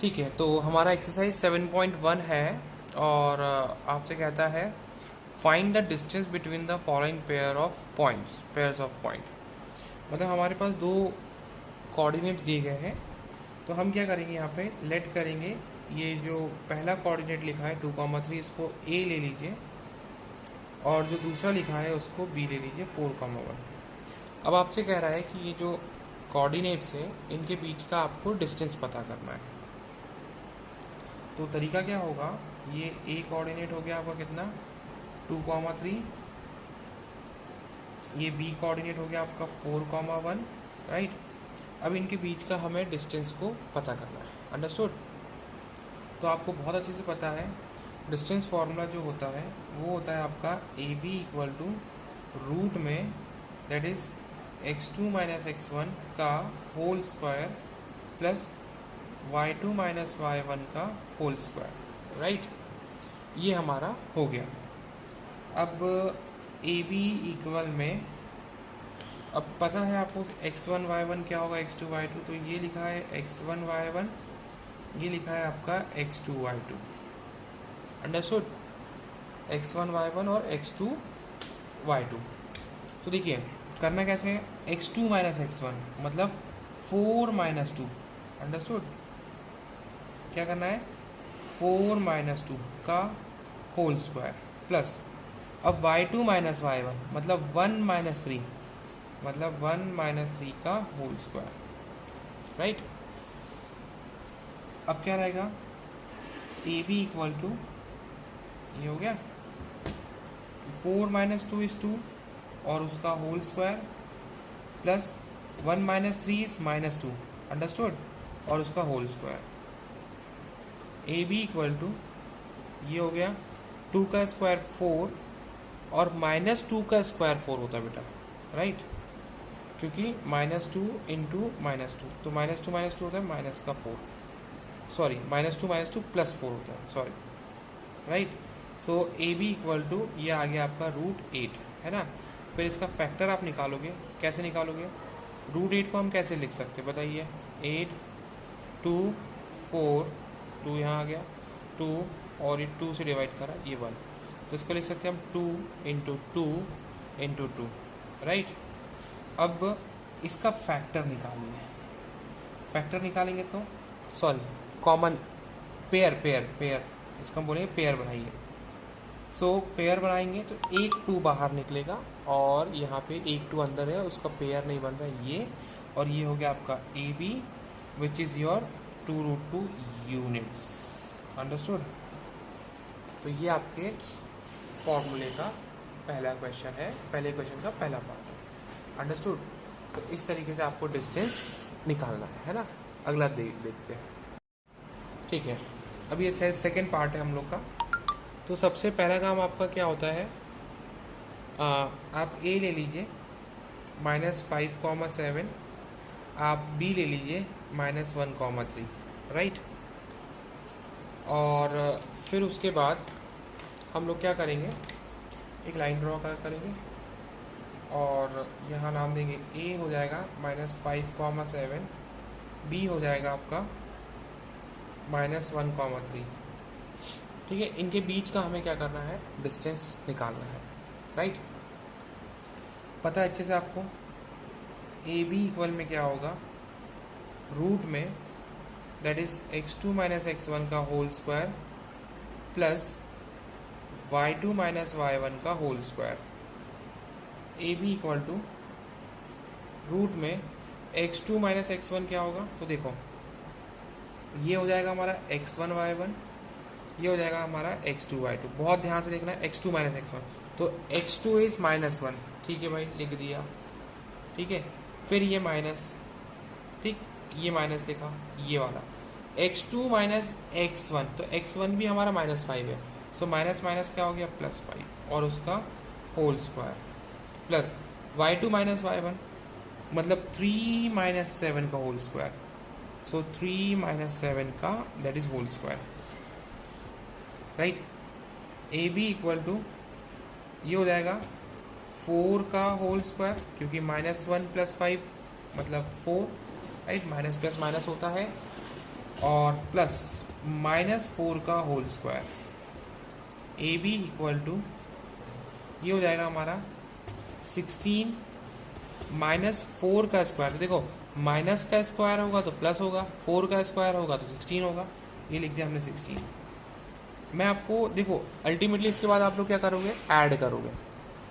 ठीक है, तो हमारा एक्सरसाइज 7.1 है और आपसे कहता है find the distance between the following pairs of point. मतलब हमारे पास दो कोऑर्डिनेट दिए गए हैं, तो हम क्या करेंगे, यहाँ पे लेट करेंगे। ये जो पहला कोऑर्डिनेट लिखा है 2,3, इसको ए ले लीजिए, और जो दूसरा लिखा है उसको बी ले लीजिए 4,1। अब आपसे कह रहा है कि ये जो कोऑर्डिनेट्स है इनके बीच का आपको डिस्टेंस पता करना है। तो तरीका क्या होगा, ये ए कोऑर्डिनेट हो गया आपका कितना 2,3, ये बी कोऑर्डिनेट हो गया आपका 4,1, राइट। अब इनके बीच का हमें डिस्टेंस को पता करना है, अंडरस्टूड। तो आपको बहुत अच्छे से पता है डिस्टेंस फार्मूला जो होता है वो होता है आपका A B equal to root में that is x2 minus x1 का whole square plus y2 minus y1 का होल स्क्वायर, राइट। ये हमारा हो गया। अब ए बी इक्वल में, अब पता है आपको x1 y1 क्या होगा, x2 y2, तो ये लिखा है x1 y1, ये लिखा है आपका x2 y2, understood. x1 y1 और x2 y2। तो देखिए करना कैसे है, x2 माइनस x1 मतलब 4 माइनस 2, अंडरस्टूड। क्या करना है, 4 माइनस 2 का होल स्क्वायर प्लस, अब y2 माइनस y1 मतलब 1 माइनस 3 मतलब 1 माइनस 3 का होल स्क्वायर, राइट। अब क्या रहेगा, ए बी इक्वल टू, ये हो गया 4 माइनस 2 इज 2 और उसका whole square plus 1 minus 3 is minus 2, understood, और उसका whole square. A B equal to, ये हो गया 2 का स्क्वायर 4 और माइनस 2 का स्क्वायर 4 होता है बेटा, राइट, क्योंकि माइनस 2 इंटू माइनस 2, तो माइनस 2 होता है माइनस का 4, सॉरी माइनस टू प्लस 4 होता है, sorry, right. So a B equal to, ये आ गया आपका √8, है ना। फिर इसका फैक्टर आप निकालोगे, कैसे निकालोगे, √8 को हम कैसे लिख सकते हैं बताइए, 8 2 4, 2 यहाँ आ गया 2 और ये 2 से डिवाइड करा ये 1, तो इसको लिख सकते हैं हम 2 इंटू 2 इंटू 2, राइट। अब इसका फैक्टर निकालेंगे, फैक्टर निकालेंगे तो सॉरी कॉमन पेयर इसको हम बोलेंगे पेयर बनाइए। सो पेयर बनाएंगे तो एक 2 बाहर निकलेगा और यहाँ पे एक 2 अंदर है, उसका पेयर नहीं बन रहा है ये, और ये हो गया आपका ए b which is your 2√2 units, understood. तो ये आपके फॉर्मूले का पहला क्वेश्चन है, पहले क्वेश्चन का पहला पार्ट है, अंडरस्टूड। तो इस तरीके से आपको डिस्टेंस निकालना है ना। अगला देखते हैं, ठीक है। अब ये सेकंड पार्ट है हम लोग का। तो सबसे पहला काम आपका क्या होता है, आप ए ले लीजिए -5,7, आप बी ले लीजिए -1,3, राइट। और फिर उसके बाद हम लोग क्या करेंगे, एक लाइन ड्रॉ करेंगे और यहाँ नाम देंगे ए हो जाएगा -5,7, बी हो जाएगा आपका -1,3, ठीक है। इनके बीच का हमें क्या करना है, डिस्टेंस निकालना है, राइट। पता है अच्छे से आपको, ए बी इक्वल में क्या होगा, रूट में that is x2 minus x1 का whole square plus y2 minus y1 का whole square. A B equal to root में x2 माइनस x1 क्या होगा, तो देखो ये हो जाएगा हमारा x1 y1, ये हो जाएगा हमारा x2 y2। बहुत ध्यान से देखना है, x2 माइनस x1, तो x2 इज़ -1, ठीक है भाई, लिख दिया, ठीक है। फिर ये माइनस, ठीक, ये माइनस लिखा, ये वाला x2 माइनस x1, तो x1 भी हमारा -5 है, सो माइनस माइनस क्या हो गया +5 और उसका whole square plus y2 minus y1 मतलब 3 माइनस 7 का होल स्क्वायर, सो 3 माइनस 7 का that is whole square, right. A B equal to, ये हो जाएगा 4 का होल स्क्वायर, क्योंकि -1 + 5 मतलब 4, राइट, माइनस प्लस माइनस होता है, और प्लस -4 का whole square. A B equal to ये हो जाएगा हमारा 16 -4 का स्क्वायर। तो देखो माइनस का स्क्वायर होगा तो प्लस होगा, 4 का स्क्वायर होगा तो 16 होगा। ये लिख दिया हमने 16। मैं आपको देखो अल्टीमेटली इसके बाद आप लोग क्या करोगे, ऐड करोगे,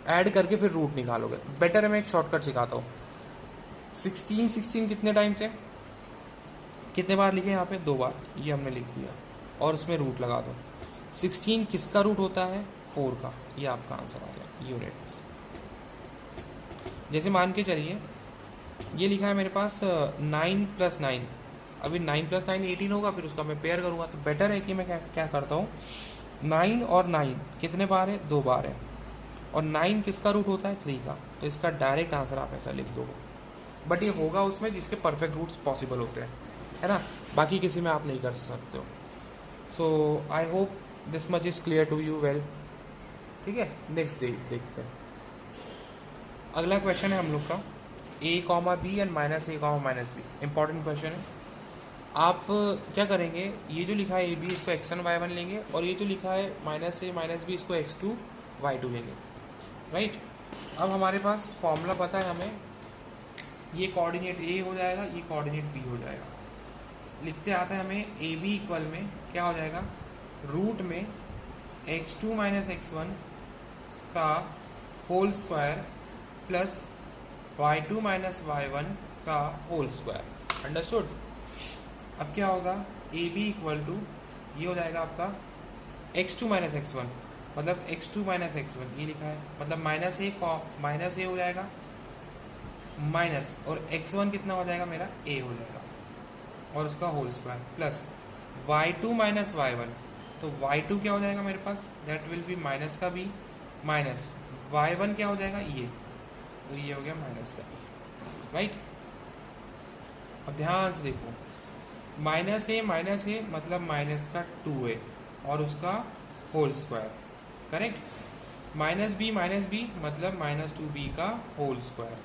ऐड करके फिर रूट निकालोगे। बेटर है मैं एक शॉर्टकट सिखाता हूँ। 16 कितने टाइम से कितने बार लिखे यहाँ पे, 2 बार, ये हमने लिख दिया और उसमें रूट लगा दो। 16 किसका रूट होता है, 4 का। ये आपका आंसर आ गया यूनिट्स। जैसे मान के चलिए ये लिखा है मेरे पास 9 + 9, अभी 9 + 9 18 होगा, फिर उसका मैं पेयर करूँगा। तो बेटर है कि मैं क्या करता हूँ, 9 और 9 कितने बार है, 2 बार है, और 9 किसका रूट होता है, 3 का। तो इसका डायरेक्ट आंसर आप ऐसा लिख दो। बट ये होगा उसमें जिसके परफेक्ट रूट्स पॉसिबल होते हैं, है ना, बाकी किसी में आप नहीं कर सकते हो। So I hope this much is clear to you well. ठीक है, नेक्स्ट देखते हैं। अगला क्वेश्चन है हम लोग का a, b and -a, -b। Important question है। आप क्या करेंगे, ये जो लिखा है ab इसको x1 y1 लेंगे, और ये जो लिखा है -a -b इसको x2 y2 लेंगे, राइट। अब हमारे पास फॉर्मूला पता है हमें, ये कोऑर्डिनेट a हो जाएगा, ये कोऑर्डिनेट b हो जाएगा। लिखते आता है हमें ab इक्वल में क्या हो जाएगा, रूट में x2 - x1 का whole square plus y2 - y1 का होल स्क्वायर। अंडरस्टूड। अब क्या होगा, ए बी इक्वल टू ये हो जाएगा आपका x2 - x1, मतलब x2 - x1 ये लिखा है, मतलब -a हो जाएगा माइनस, और x1 कितना हो जाएगा मेरा, a हो जाएगा, और उसका whole square plus y2 - y1। तो y2 क्या हो जाएगा मेरे पास, दैट विल बी माइनस का b, माइनस y1 क्या हो जाएगा, ये, तो ये हो गया माइनस का b, राइट। अब ध्यान से देखो, -a मतलब माइनस का 2a और उसका होल स्क्वायर, करेक्ट। -b मतलब -2b का होल स्क्वायर,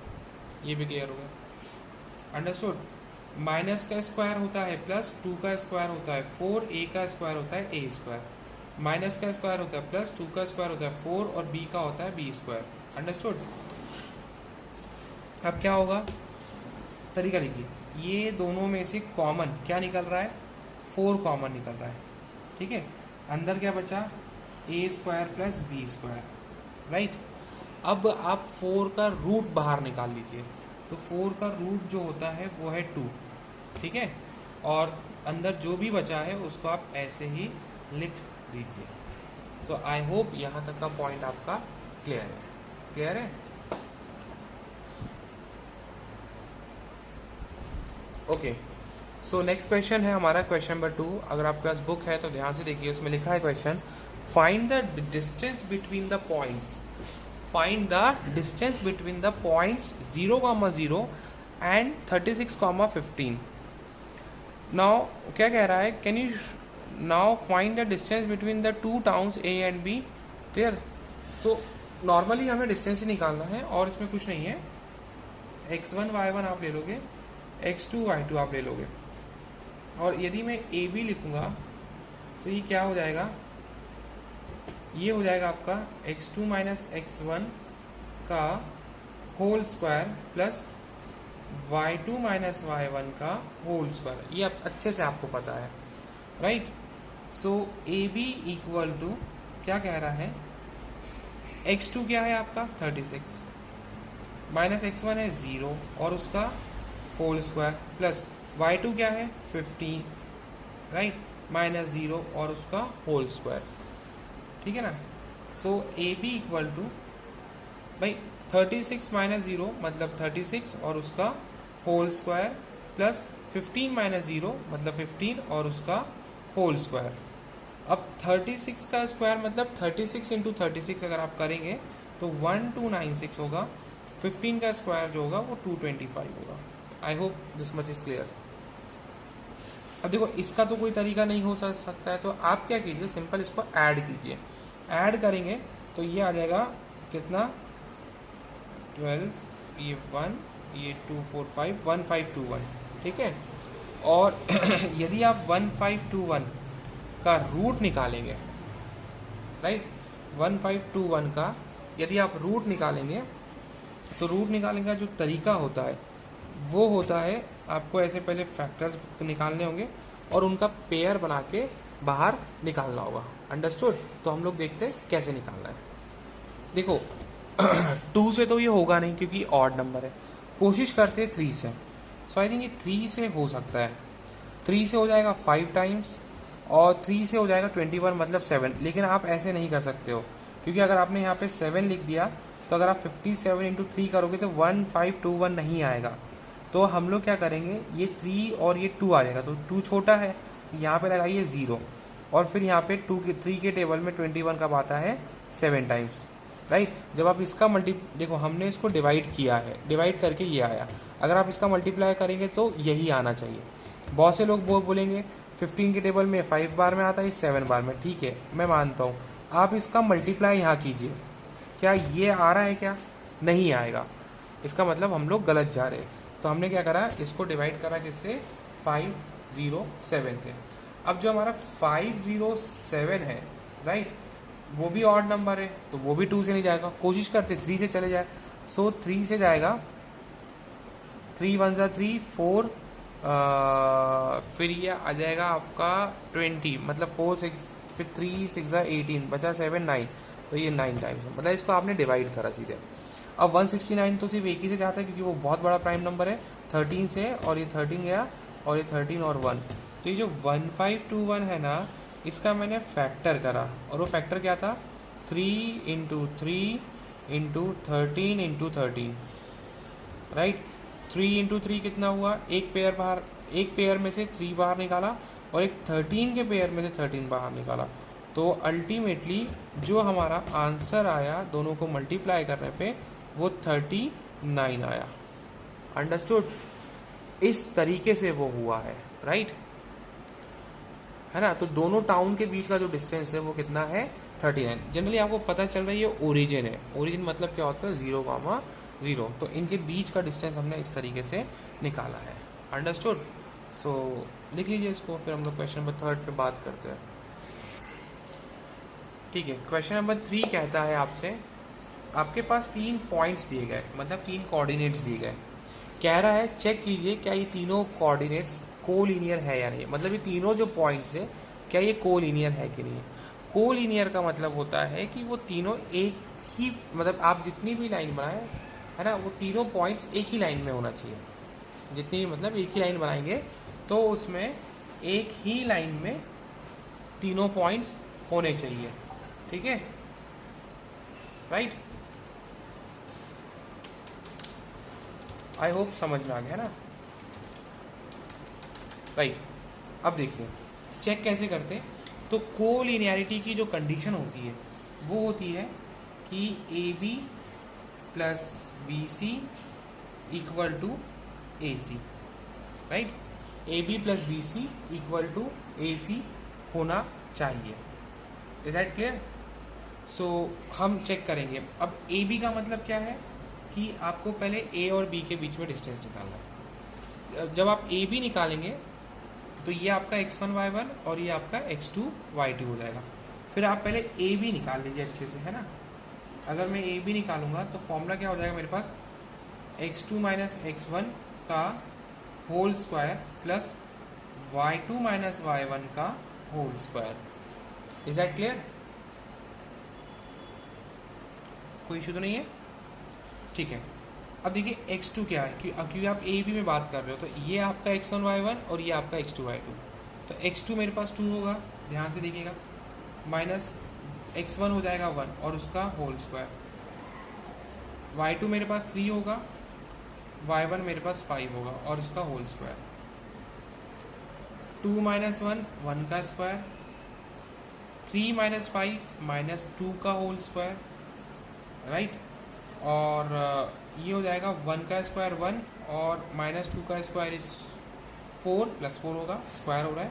ये भी क्लियर हो गया। अंडरस्टूड। माइनस का स्क्वायर होता है प्लस, 2 का स्क्वायर होता है 4, a का स्क्वायर होता है a स्क्वायर, माइनस का स्क्वायर होता है प्लस, 2 का स्क्वायर होता है 4, और b का होता है b स्क्वायर। अंडरस्टूड। अब क्या होगा, तरीका देखिए, ये दोनों में से कॉमन क्या निकल रहा है, 4 कॉमन निकल रहा है, ठीक है। अंदर क्या बचा, a square plus b square, right. अब आप 4 का रूट बाहर निकाल लीजिए, तो 4 का रूट जो होता है वो है 2, ठीक है, और अंदर जो भी बचा है उसको आप ऐसे ही लिख दीजिए। सो आई होप यहाँ तक का पॉइंट आपका क्लियर है, क्लियर है। ओके, सो नेक्स्ट क्वेश्चन है हमारा क्वेश्चन नंबर 2। अगर आपके पास बुक है तो ध्यान से देखिए, उसमें लिखा है question, find the distance between the points, find the distance between the points 0,0 and 36,15। Now क्या कह रहा है, can you now find the distance between the 2 towns a and b, clear. तो नॉर्मली हमें डिस्टेंस ही निकालना है और इसमें कुछ नहीं है, x1 y1 आप ले लोगे, x2 y2 आप ले लोगे, और यदि मैं ए बी लिखूँगा तो ये क्या हो जाएगा, ये हो जाएगा आपका x2 - x1 का whole square plus y2 - y1 का होल स्क्वायर। ये अच्छे से आपको पता है, right. So a B equal to क्या कह रहा है, x2 क्या है आपका 36, माइनस x1 है 0 और उसका होल स्क्वायर, प्लस y2 क्या है 15, राइट, -0 और उसका होल स्क्वायर, ठीक है ना। सो ए बी इक्वल टू भाई 36 - 0 मतलब 36 और उसका होल स्क्वायर, प्लस 15 - 0 मतलब 15 और उसका होल स्क्वायर। अब 36 का स्क्वायर मतलब 36 × 36 अगर आप करेंगे तो 1296 होगा, 15 का स्क्वायर जो होगा वो 225 होगा। आई hope this much is clear. अब देखो इसका तो कोई तरीका नहीं हो सकता है, तो आप क्या कीजिए, सिंपल इसको ऐड कीजिए। ऐड करेंगे तो ये आ जाएगा कितना, 12, ये 1, ये 2 4 5 1521, ठीक है। और यदि आप 1521 का रूट निकालेंगे, राइट, 1521 का यदि आप रूट निकालेंगे तो रूट निकालने का जो तरीका होता है वो होता है, आपको ऐसे पहले फैक्टर्स निकालने होंगे और उनका पेयर बना के बाहर निकालना होगा। अंडरस्टूड? तो हम लोग देखते हैं कैसे निकालना है। देखो 2 से तो ये होगा नहीं क्योंकि ऑड नंबर है, कोशिश करते हैं 3 से। सो आई थिंक ये 3 से हो सकता है। 3 से हो जाएगा 5 टाइम्स और 3 से हो जाएगा 21 मतलब 7। लेकिन आप ऐसे नहीं कर सकते हो क्योंकि अगर आपने यहाँ पे 7 लिख दिया तो अगर आप 57 इंटू 3 करोगे तो 1521 नहीं आएगा। तो हम लोग क्या करेंगे, ये 3 और ये 2 आ जाएगा, तो 2 छोटा है, यहाँ पे लगाइए 0 और फिर यहाँ पे 3 के टेबल में 21 कब आता है, 7 टाइम्स, राइट। जब आप इसका देखो हमने इसको डिवाइड किया है, डिवाइड करके ये आया, अगर आप इसका मल्टीप्लाई करेंगे तो यही आना चाहिए। बहुत से लोग बोलेंगे 15 के टेबल में 5 बार में आता है, 7 बार में, ठीक है मैं मानता हूँ। आप इसका मल्टीप्लाई यहाँ कीजिए, क्या ये आ रहा है, क्या नहीं आएगा, इसका मतलब हम लोग गलत जा रहे हैं। तो हमने क्या करा, इसको डिवाइड करा किससे, 507 से। अब जो हमारा 507 है, राइट, वो भी ऑड नंबर है तो वो भी 2 से नहीं जाएगा, कोशिश करते 3 से चले जाए। सो 3 से जाएगा, 3 1 जा 3 4, फिर ये आ जाएगा आपका 20, मतलब 4 6, फिर 3 6 जा 18, बचा 7 9, तो ये 9 टाइम्स है, मतलब इसको आपने डिवाइड करा सीधे। अब 169 तो सिर्फ एक ही से जाता है क्योंकि वो बहुत बड़ा प्राइम नंबर है, 13 से, और ये 13 गया और ये 13 और 1, तो ये जो 1521 है ना, इसका मैंने फैक्टर करा और वो फैक्टर क्या था, 3 into 3 into 13 into 13, right. 3 into 3 कितना हुआ, एक पेयर बाहर, एक पेयर में से 3 बाहर निकाला और एक 13 के पेयर में से 13 बाहर निकाला। तो अल्टीमेटली जो हमारा आंसर आया दोनों को मल्टीप्लाई करने पे वो 39 आया। अंडरस्टूड? इस तरीके से वो हुआ है, राइट, है ना। तो दोनों टाउन के बीच का जो डिस्टेंस है वो कितना है, 39। जनरली आपको पता चल रहा है ये ओरिजिन है, ओरिजिन मतलब क्या होता है, 0,0। तो इनके बीच का डिस्टेंस हमने इस तरीके से निकाला है। अंडरस्टूड? सो लिख लीजिए इसको, फिर हम लोग क्वेश्चन नंबर 3 पे बात करते हैं। ठीक है, क्वेश्चन नंबर 3 कहता है आपसे, आपके पास 3 पॉइंट्स दिए गए, मतलब 3 कोऑर्डिनेट्स दिए गए। कह रहा है चेक कीजिए क्या ये तीनों कोऑर्डिनेट्स कोलिनियर है या नहीं, मतलब ये तीनों जो पॉइंट्स है क्या ये कोलिनियर है कि नहीं। कोलिनियर का मतलब होता है कि वो तीनों एक ही, मतलब आप जितनी भी लाइन बनाए, है ना, वो तीनों पॉइंट्स एक ही लाइन में होना चाहिए। जितनी मतलब एक ही लाइन बनाएंगे तो उसमें एक ही लाइन में तीनों पॉइंट्स होने चाहिए, ठीक है, राइट। आई होप समझ में आ गया ना, राइट। अब देखिए चेक कैसे करते हैं। तो कोलिनियरिटी की जो कंडीशन होती है वो होती है कि A B plus B C equal to A C, right. A B plus B C equal to A C होना चाहिए। Is that clear? सो हम चेक करेंगे। अब ए बी का मतलब क्या है कि आपको पहले ए और बी के बीच में डिस्टेंस निकालना है। जब आप ए बी निकालेंगे तो ये आपका x1 y1 और ये आपका x2 y2 हो जाएगा। फिर आप पहले ए बी निकाल लीजिए अच्छे से, है ना। अगर मैं ए बी निकालूंगा तो फॉर्मूला क्या हो जाएगा मेरे पास, x2 माइनस x1 का whole square plus y2 minus y1 का whole square. Is that clear? कोई इशू तो नहीं है? ठीक है। अब देखिए x2 क्या है, क्योंकि आप ए बी में बात कर रहे हो, तो ये आपका x1 y1 और ये आपका x2 y2। तो x2 मेरे पास 2 होगा, ध्यान से देखिएगा, माइनस x1 हो जाएगा 1 और उसका होल स्क्वायर, y2 मेरे पास 3 होगा, y1 मेरे पास 5 होगा और उसका होल स्क्वायर, 2 माइनस 1 1 का स्क्वायर, 3 माइनस 5 माइनस 2 का होल स्क्वायर, राइट। और ये हो जाएगा 1 का स्क्वायर 1 और माइनस 2 का स्क्वायर इस 4 प्लस 4 होगा, स्क्वायर हो रहा है,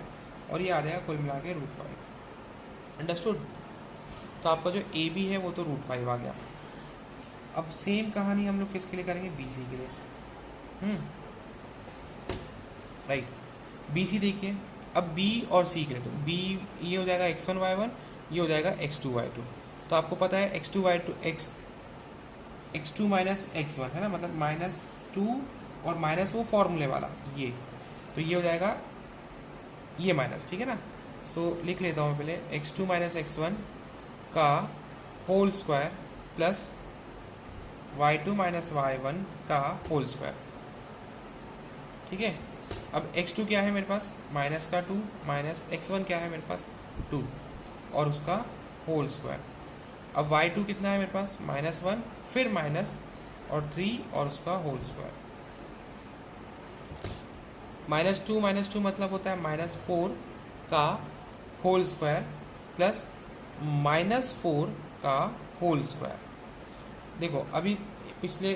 और ये आ जाएगा कुल मिला के √5। अंडरस्टूड? तो आपका जो ए बी है वो तो √5 आ गया। अब सेम कहानी हम लोग किसके लिए करेंगे, बी सी के लिए। राइट, बी सी देखिए, अब बी और सी के लिए तो बी ये हो जाएगा x1y1, ये हो जाएगा x2y2। तो आपको पता है x2y2 x2 माइनस x1 है ना, मतलब -2 और माइनस वो फॉर्मूले वाला ये, तो ये हो जाएगा ये माइनस, ठीक है ना। सो लिख लेता हूँ पहले x2 माइनस x1 का whole square plus y2 minus y1 का होल स्क्वायर, ठीक है। अब x2 क्या है मेरे पास, माइनस का 2 माइनस x1 क्या है मेरे पास 2 और उसका होल स्क्वायर। अब y2 कितना है मेरे पास, -1 फिर माइनस और 3 और उसका होल स्क्वायर। -2 मतलब होता है -4 का होल स्क्वायर प्लस -4 का होल स्क्वायर। देखो अभी पिछले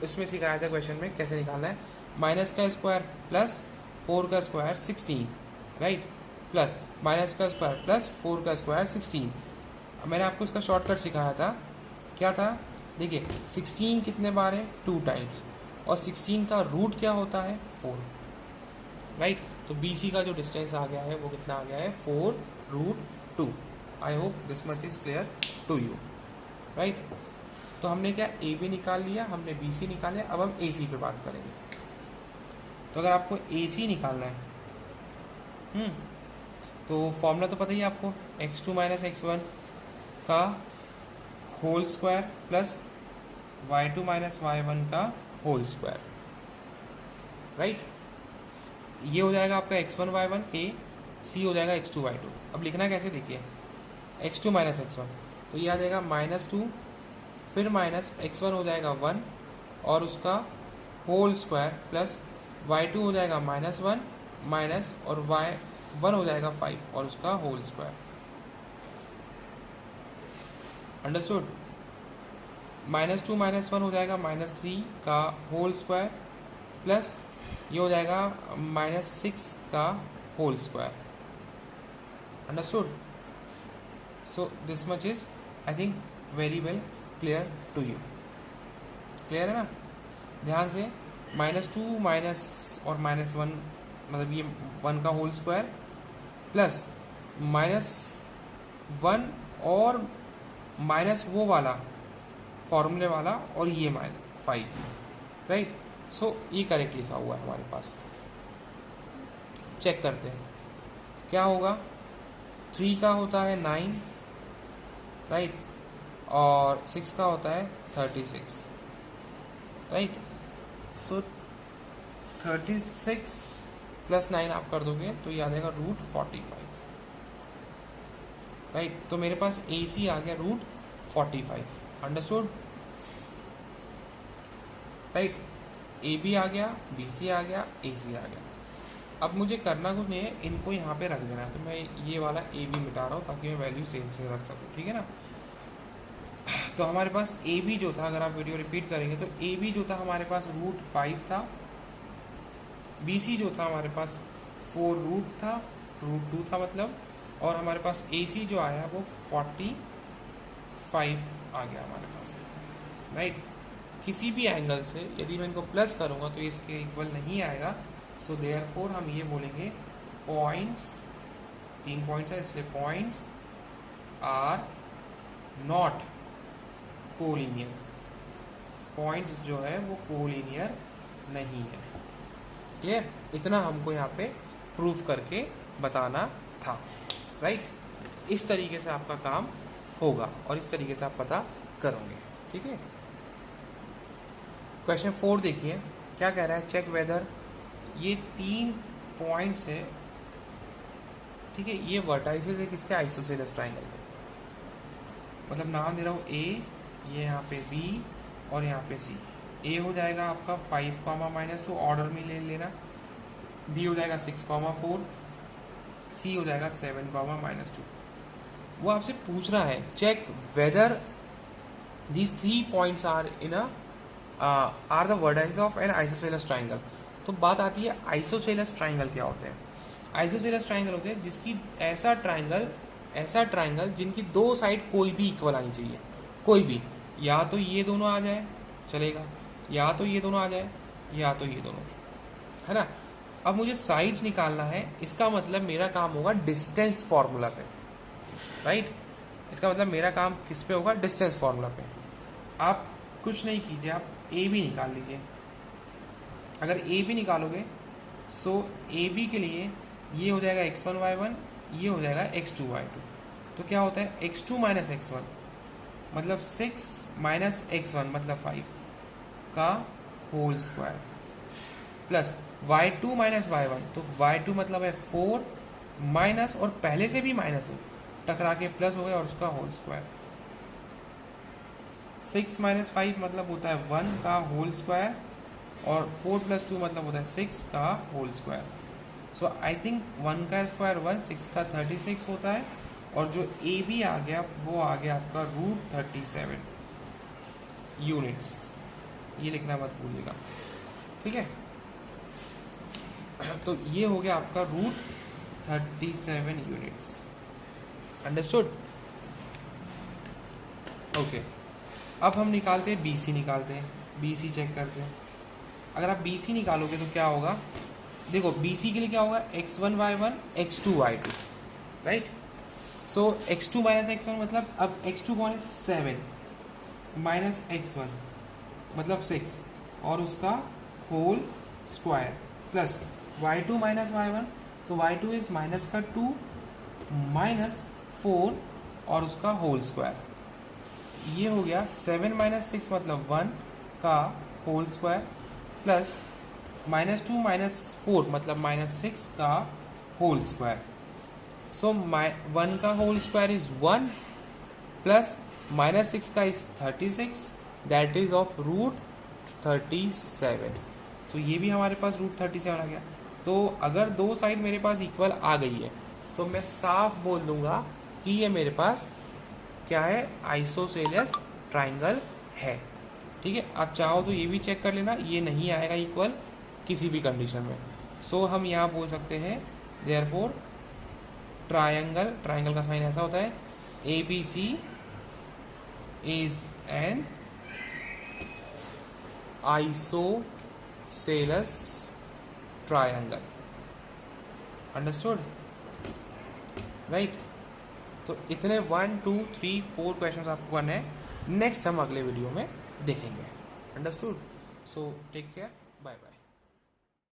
इसमें सिखाया था क्वेश्चन में कैसे निकालना है, माइनस का स्क्वायर प्लस 4 का स्क्वायर 16, राइट, प्लस माइनस का स्क्वायर प्लस 4 का स्क्वायर 16। मैंने आपको इसका शॉर्टकट सिखाया था, क्या था, देखिए 16 कितने बार है, 2 टाइम्स, और 16 का रूट क्या होता है 4, राइट। तो बी सी का जो डिस्टेंस आ गया है वो कितना आ गया है 4√2। I hope this much is clear to you, right. तो हमने क्या ए बी निकाल लिया, हमने बी सी निकाल लिया, अब हम ए सी पे बात करेंगे। तो अगर आपको ए सी निकालना है तो फॉर्मूला तो पता ही है आपको, x2 माइनस x1 का whole square plus y2 minus y1 का होल स्क्वायर, राइट। ये हो जाएगा आपका x1 y1 ए, सी हो जाएगा x2 y2। अब लिखना कैसे देखिए, x2 माइनस x1 तो ये आ जाएगा -2 फिर माइनस x1 हो जाएगा 1 और उसका होल स्क्वायर प्लस y2 हो जाएगा -1 माइनस और y1 हो जाएगा 5 और उसका होल स्क्वायर। अंडरस्टूड। -2 -1 हो जाएगा -3 का होल स्क्वायर प्लस ये हो जाएगा -6 का whole square. Understood. So this much is I think very well clear to you. Clear है ना, ध्यान से, -2 माइनस और -1 मतलब ये 1 का होल स्क्वायर प्लस -1 और माइनस वो वाला फॉर्मूले वाला और ये -5, राइट। सो ये करेक्ट लिखा हुआ है हमारे पास। चेक करते हैं क्या होगा, 3 का होता है 9, राइट, और 6 का होता है 36, राइट। सो 36 प्लस 9 आप कर दोगे तो ये आ जाएगा √45, राइट। तो मेरे पास ए सी आ गया √45। Understood, right. ए बी आ गया, बी सी आ गया, ए सी आ गया। अब मुझे करना कुछ नहीं है, इनको यहाँ पे रख देना है। तो मैं ये वाला ए बी मिटा रहा हूँ ताकि मैं वैल्यू सही से रख सकूँ, ठीक है ना। तो हमारे पास ए बी जो था, अगर आप वीडियो रिपीट करेंगे तो ए बी जो था हमारे पास √5 था, बी सी जो था हमारे पास 4 था, √2 था मतलब, और हमारे पास ए सी जो आया वो 45 आ गया हमारे पास, राइट। किसी भी एंगल से यदि मैं इनको प्लस करूँगा तो इसके इक्वल नहीं आएगा। सो देयरफॉर हम ये बोलेंगे पॉइंट्स, 3 पॉइंट्स है इसलिए points are not collinear, points जो है वो कोलिनियर नहीं है। क्लियर, इतना हमको यहाँ पे प्रूफ करके बताना था, राइट। इस तरीके से आपका काम होगा और इस तरीके से आप पता करोगे, ठीक है। क्वेश्चन 4 देखिए क्या कह रहा है, चेक वेदर, ये 3 पॉइंट्स है, ठीक है, ये वर्टाइसेस है किसके, आइसोसेलेस ट्राइंगल के। मतलब नाम दे रहा हूँ ए, ये यहाँ पे बी और यहाँ पे सी। ए हो जाएगा आपका 5, -2 ऑर्डर में ले लेना, बी हो जाएगा 6, 4, सी हो जाएगा 7, -2। वो आपसे पूछ रहा है check whether these 3 points are in are the vertices of an isosceles triangle. तो बात आती है आइसोसेलेस ट्राइंगल क्या होते हैं। आइसोसेलेस ट्राइंगल होते हैं जिसकी ऐसा ट्राइंगल जिनकी 2 साइड कोई भी इक्वल आनी चाहिए, कोई भी, या तो ये दोनों आ जाए चलेगा, या तो ये दोनों आ जाए, या तो ये दोनों, है ना। अब मुझे साइड्स निकालना है, इसका मतलब मेरा काम होगा डिस्टेंस फार्मूला पे, राइट। इसका मतलब मेरा काम किस पे होगा, डिस्टेंस फार्मूला पे। आप कुछ नहीं कीजिए, आप ए बी निकाल लीजिए। अगर ए बी निकालोगे सो ए बी के लिए ये हो जाएगा x1 y1, ये हो जाएगा x2 y2। तो क्या होता है x2 माइनस x1 मतलब 6 माइनस x1 मतलब 5 का whole square plus y2 minus y1, तो y2 मतलब है 4 माइनस, और पहले से भी माइनस है टकरा के प्लस हो गया और उसका होल स्क्वायर। 6 माइनस 5 मतलब होता है 1 का होल स्क्वायर, और 4 प्लस 2 मतलब होता है 6 का whole square. So I think 1 का स्क्वायर 1, 6 का 36 होता है, और जो ए बी आ गया वो आ गया आपका √37 यूनिट्स। ये लिखना मत भूलिएगा, ठीक है। तो ये हो गया आपका √37 यूनिट्स। अंडरस्टूड? ओके, अब हम निकालते हैं BC, निकालते हैं BC, चेक करते हैं। अगर आप BC निकालोगे तो क्या होगा, देखो BC के लिए क्या होगा x1 y1 x2 y2, right. सो x2 माइनस x1 मतलब, अब x2 कौन है 7 माइनस x1 मतलब 6 और उसका whole square plus y2 minus y1, तो y2 इज माइनस का 2 माइनस 4 और उसका होल स्क्वायर। ये हो गया 7 माइनस 6 मतलब 1 का होल स्क्वायर प्लस -2 माइनस 4 मतलब -6 का होल स्क्वायर। सो 1 का होल स्क्वायर इज 1 प्लस -6 का इज 36, दैट इज ऑफ √37। सो ये भी हमारे पास √37 आ गया। तो अगर दो साइड मेरे पास इक्वल आ गई है तो मैं साफ बोल दूंगा कि ये मेरे पास क्या है, आइसोसेलेस ट्राइंगल है, ठीक है। आप चाहो तो ये भी चेक कर लेना, ये नहीं आएगा इक्वल किसी भी कंडीशन में। सो हम यहाँ बोल सकते हैं देयरफॉर ट्राइंगल का साइन ऐसा होता है ABC is an isosceles triangle. Understood, right. तो इतने 1 2 3 4 क्वेश्चन आपको करने हैं, नेक्स्ट हम अगले वीडियो में देखेंगे। अंडरस्टूड? So take care.